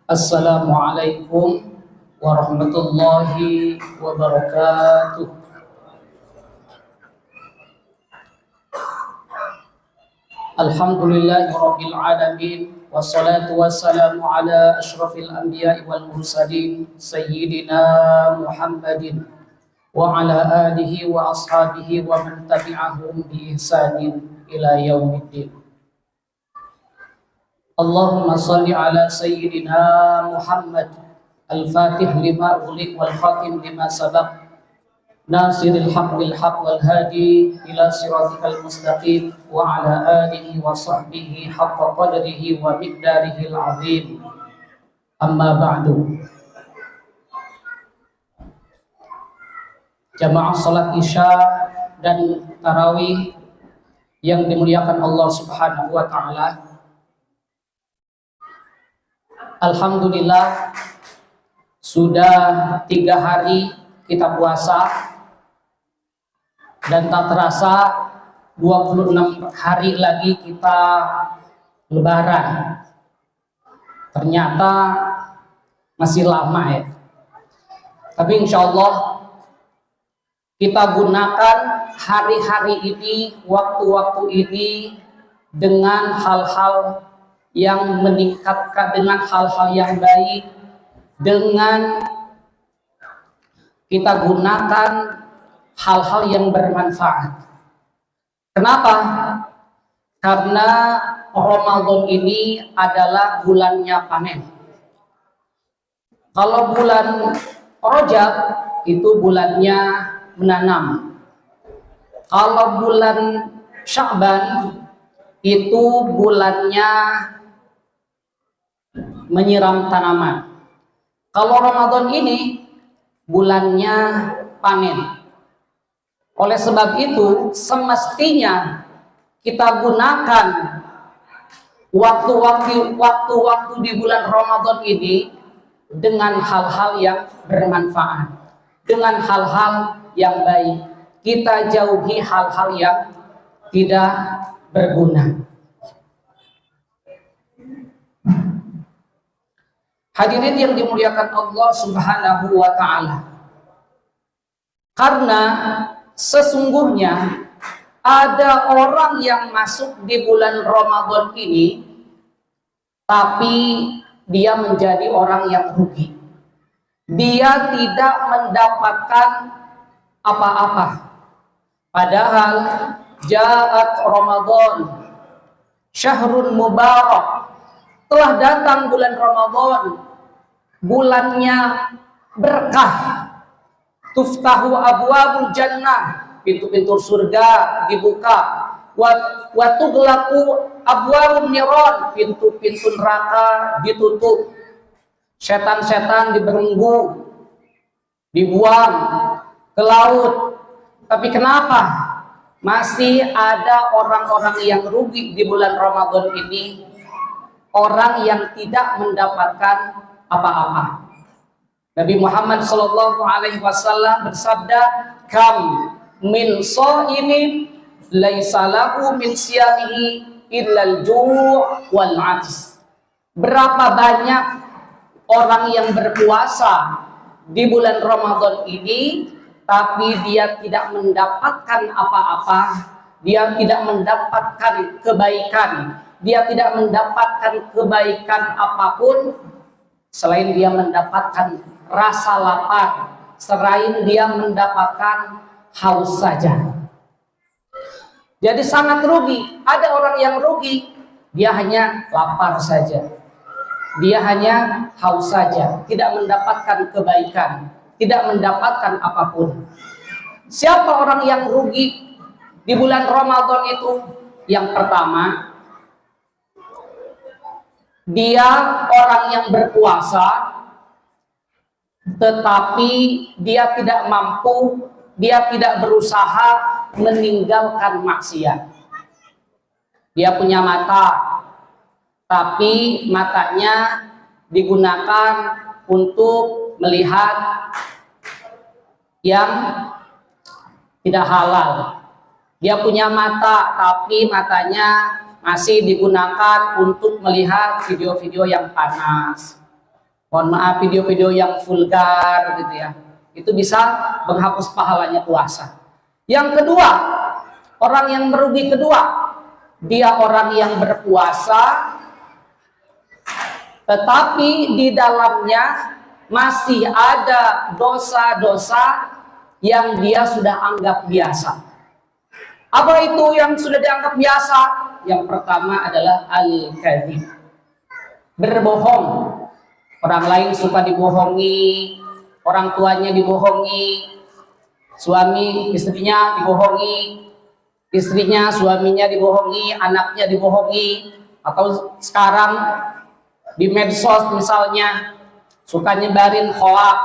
Assalamualaikum warahmatullahi wabarakatuh. Alhamdulillahirabbil alamin wassalatu wassalamu ala asyrafil anbiya'i wal mursalin sayyidina Muhammadin wa ala alihi wa ashabihi wa man tabi'ahum bi ihsanin ila yaumiddin. Allahumma salli ala sayyidina Muhammad al-fatih lima ughliq wal khatim lima sabaq nasiril haq bil haq wal hadi ila siratikal mustaqim wa ala alihi wa sahbihi haqqa qadrihi wa miqdarihi al-azim. Amma ba'du. Jamaah salat isya dan tarawih yang dimuliakan Allah Subhanahu wa taala. Alhamdulillah sudah 3 hari kita puasa dan tak terasa 26 hari lagi kita lebaran. Ternyata masih lama ya. Tapi insya Allah kita gunakan hari-hari ini, waktu-waktu ini dengan hal-hal yang meningkatkan, dengan hal-hal yang baik, dengan kita gunakan hal-hal yang bermanfaat. Kenapa? Karena Ramadan ini adalah bulannya panen. Kalau bulan Rajab itu bulannya menanam. Kalau bulan Sya'ban itu bulannya menyiram tanaman. Kalau Ramadan ini bulannya panen. Oleh sebab itu semestinya kita gunakan waktu-waktu di bulan Ramadan ini dengan hal-hal yang bermanfaat, dengan hal-hal yang baik. Kita jauhi hal-hal yang tidak berguna. Hadirin yang dimuliakan Allah Subhanahu wa taala. Karena sesungguhnya ada orang yang masuk di bulan Ramadan ini tapi dia menjadi orang yang rugi. Dia tidak mendapatkan apa-apa. Padahal ja'at Ramadan syahrun mubarak, telah datang bulan Ramadan, bulannya berkah. Tuftahu abwabul jannah, pintu-pintu surga dibuka. Wa tughlaqu abwabun niran, pintu-pintu neraka ditutup. Setan-setan dibelenggu, dibuang ke laut. Tapi kenapa masih ada orang-orang yang rugi di bulan Ramadan ini? Orang yang tidak mendapatkan apa-apa. Nabi Muhammad SAW bersabda, "Kam min shaimin laisa lahu min siyamihi illal ju' wal 'ajz." Berapa banyak orang yang berpuasa di bulan Ramadan ini tapi dia tidak mendapatkan apa-apa, dia tidak mendapatkan kebaikan, dia tidak mendapatkan kebaikan apapun selain dia mendapatkan rasa lapar, selain dia mendapatkan haus saja. Jadi sangat rugi. Ada orang yang rugi, dia hanya lapar saja, dia hanya haus saja, tidak mendapatkan kebaikan, tidak mendapatkan apapun. Siapa orang yang rugi di bulan Ramadan itu? Yang pertama, dia orang yang berpuasa tetapi dia tidak mampu, dia tidak berusaha meninggalkan maksiat. Dia punya mata, tapi matanya digunakan untuk melihat yang tidak halal. Dia punya mata, tapi matanya masih digunakan untuk melihat video-video yang panas. Mohon maaf, video-video yang vulgar gitu ya. Itu bisa menghapus pahalanya puasa. Yang kedua, orang yang merugi kedua, dia orang yang berpuasa tetapi di dalamnya masih ada dosa-dosa yang dia sudah anggap biasa. Apa itu yang sudah dianggap biasa? Yang pertama adalah al-kadzib, berbohong. Orang lain suka dibohongi, orang tuanya dibohongi, suami istrinya dibohongi, istrinya suaminya dibohongi, anaknya dibohongi, atau sekarang di medsos misalnya suka nyebarin hoak,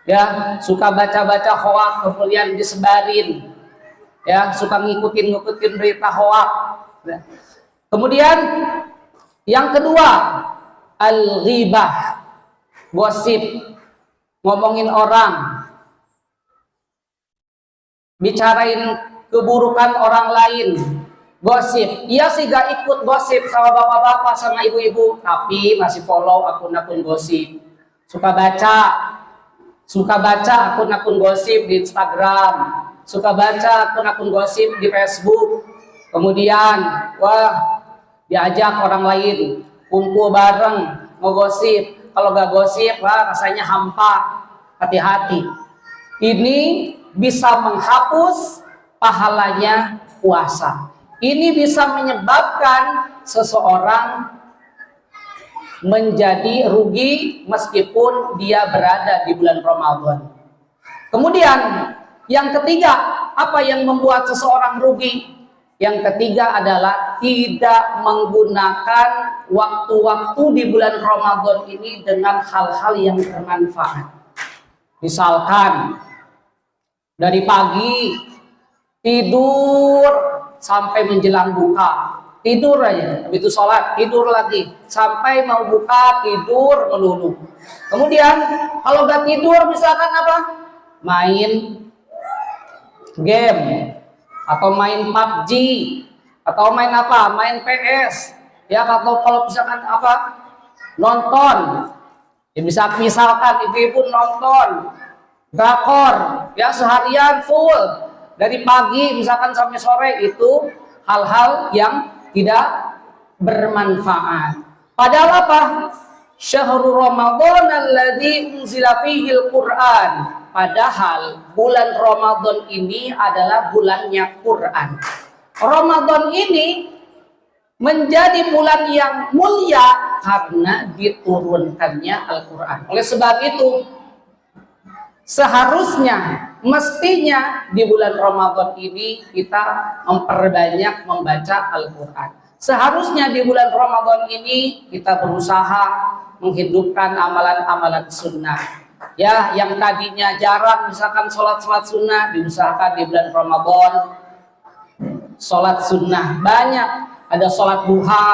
ya, suka baca-baca hoak kemudian disebarin, ya, suka ngikutin berita hoak. Kemudian yang kedua, al-ghibah, gosip, ngomongin orang, bicarain keburukan orang lain, gosip. Iya sih gak ikut gosip sama bapak-bapak sama ibu-ibu, tapi masih follow akun-akun gosip. Suka baca akun-akun gosip di Instagram, suka baca akun-akun gosip di Facebook. Kemudian, wah, diajak orang lain kumpul bareng ngegosip. Kalau gak gosip, wah, rasanya hampa. Hati-hati. Ini bisa menghapus pahalanya puasa. Ini bisa menyebabkan seseorang menjadi rugi meskipun dia berada di bulan Ramadan. Kemudian yang ketiga, apa yang membuat seseorang rugi? Yang ketiga adalah tidak menggunakan waktu-waktu di bulan Ramadan ini dengan hal-hal yang bermanfaat. Misalkan dari pagi tidur sampai menjelang buka, tidur aja, habis itu sholat, tidur lagi, sampai mau buka, tidur melulu. Kemudian kalau gak tidur misalkan apa? Main game, atau main PUBG, atau main apa? Main PS, ya, atau kalau misalkan apa? Nonton, ya bisa misalkan ibu-ibu nonton drakor, ya, seharian full. Dari pagi misalkan sampai sore, itu hal-hal yang tidak bermanfaat. Padahal apa? Syahrul Ramadan alladzi unzila fihil Qur'an. Padahal bulan Ramadan ini adalah bulannya Quran. Ramadan ini menjadi bulan yang mulia karena diturunkannya Al-Quran. Oleh sebab itu, seharusnya, mestinya di bulan Ramadan ini kita memperbanyak membaca Al-Quran. Seharusnya di bulan Ramadan ini kita berusaha menghidupkan amalan-amalan sunnah. Ya, yang tadinya jarang misalkan sholat-sholat sunnah, diusahakan di bulan Ramadan sholat sunnah. Banyak, ada sholat duha,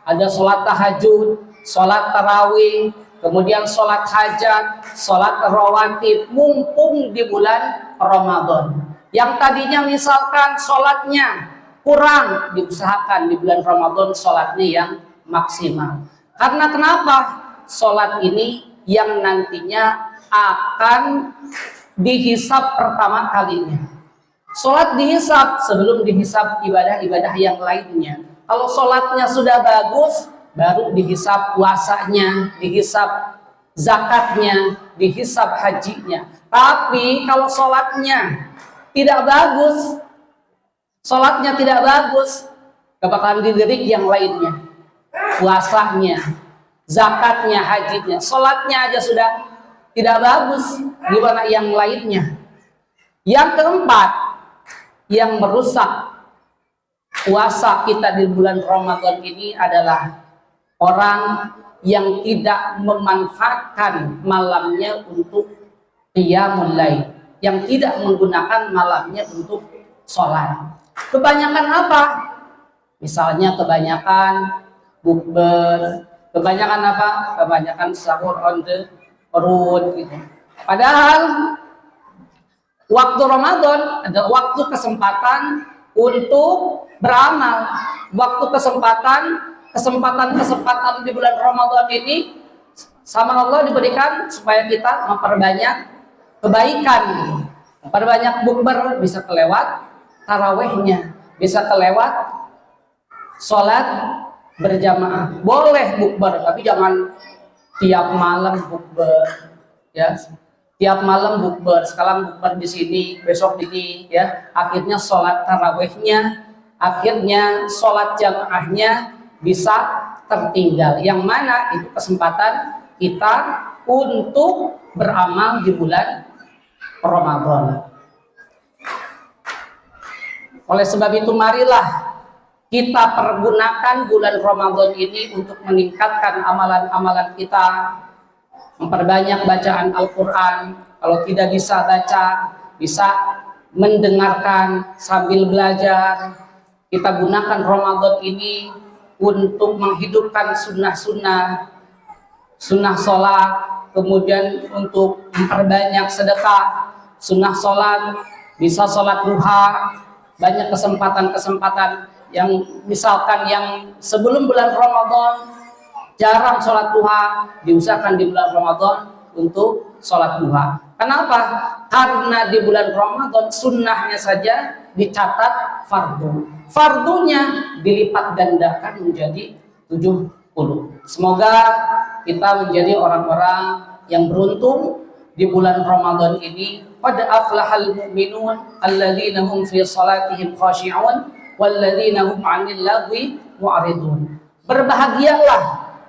ada sholat tahajud, sholat tarawih, kemudian sholat hajat, sholat rawatib, mumpung di bulan Ramadan. Yang tadinya misalkan sholatnya kurang, diusahakan di bulan Ramadan sholatnya yang maksimal. Karena kenapa? Sholat ini yang nantinya akan dihisab pertama kalinya. Sholat dihisab sebelum dihisab ibadah-ibadah yang lainnya. Kalau sholatnya sudah bagus, baru dihisab puasanya, dihisab zakatnya, dihisab hajinya. Tapi kalau sholatnya tidak bagus, gak bakalan dilirik yang lainnya. Puasanya, zakatnya, hajinya, sholatnya aja sudah tidak bagus, gimana yang lainnya? Yang keempat, yang merusak puasa kita di bulan Ramadan ini adalah orang yang tidak memanfaatkan malamnya untuk qiyamul lail, yang tidak menggunakan malamnya untuk sholat. Kebanyakan apa? Misalnya kebanyakan bukber, kebanyakan apa? Kebanyakan sahur on the road gitu. Padahal waktu Ramadan adalah waktu kesempatan untuk beramal. Waktu kesempatan di bulan Ramadan ini Sama Allah diberikan supaya kita memperbanyak kebaikan, memperbanyak bukber, bisa kelewat tarawehnya, bisa kelewat sholat berjamaah. Boleh bukber, tapi jangan tiap malam bukber, ya. Tiap malam bukber, sekarang bukber di sini, besok di sini, ya. Akhirnya sholat tarawehnya, akhirnya sholat jamaahnya bisa tertinggal. Yang mana itu kesempatan kita untuk beramal di bulan Ramadan. Oleh sebab itu marilah kita pergunakan bulan Ramadan ini untuk meningkatkan amalan-amalan kita, memperbanyak bacaan Al-Quran. Kalau tidak bisa baca, bisa mendengarkan sambil belajar. Kita gunakan Ramadan ini untuk menghidupkan sunnah-sunnah, sunnah sholat, kemudian untuk memperbanyak sedekah, sunnah sholat, bisa sholat duha, banyak kesempatan-kesempatan yang misalkan yang sebelum bulan Ramadan jarang sholat duha, diusahakan di bulan Ramadan untuk sholat duha. Kenapa? Karena di bulan Ramadan sunnahnya saja dicatat fardu, fardunya dilipat gandakan menjadi 70. Semoga kita menjadi orang-orang yang beruntung di bulan Ramadan ini. Qad aflahal mu'minun alladzina hum fi salatihim khashi'un walladzina hum 'anil lagwi mu'ridun. Berbahagialah,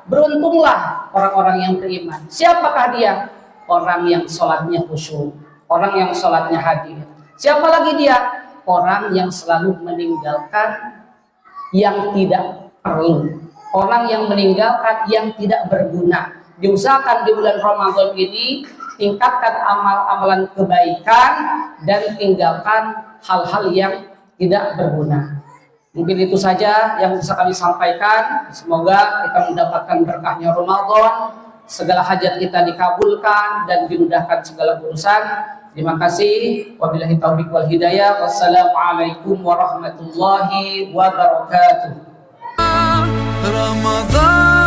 beruntunglah orang-orang yang beriman. Siapakah dia? Orang yang sholatnya khusyuk, orang yang sholatnya hadir. Siapa lagi dia? Orang yang selalu meninggalkan yang tidak perlu, orang yang meninggalkan yang tidak berguna. Diusahakan di bulan Ramadan ini tingkatkan amal-amalan kebaikan dan tinggalkan hal-hal yang tidak berguna. Mungkin itu saja yang bisa kami sampaikan. Semoga kita mendapatkan berkahnya Ramadan, segala hajat kita dikabulkan dan dimudahkan segala urusan. Terima kasih. Wabillahi taufiq wal hidayah. Wassalamualaikum warahmatullahi wabarakatuh. Ramadan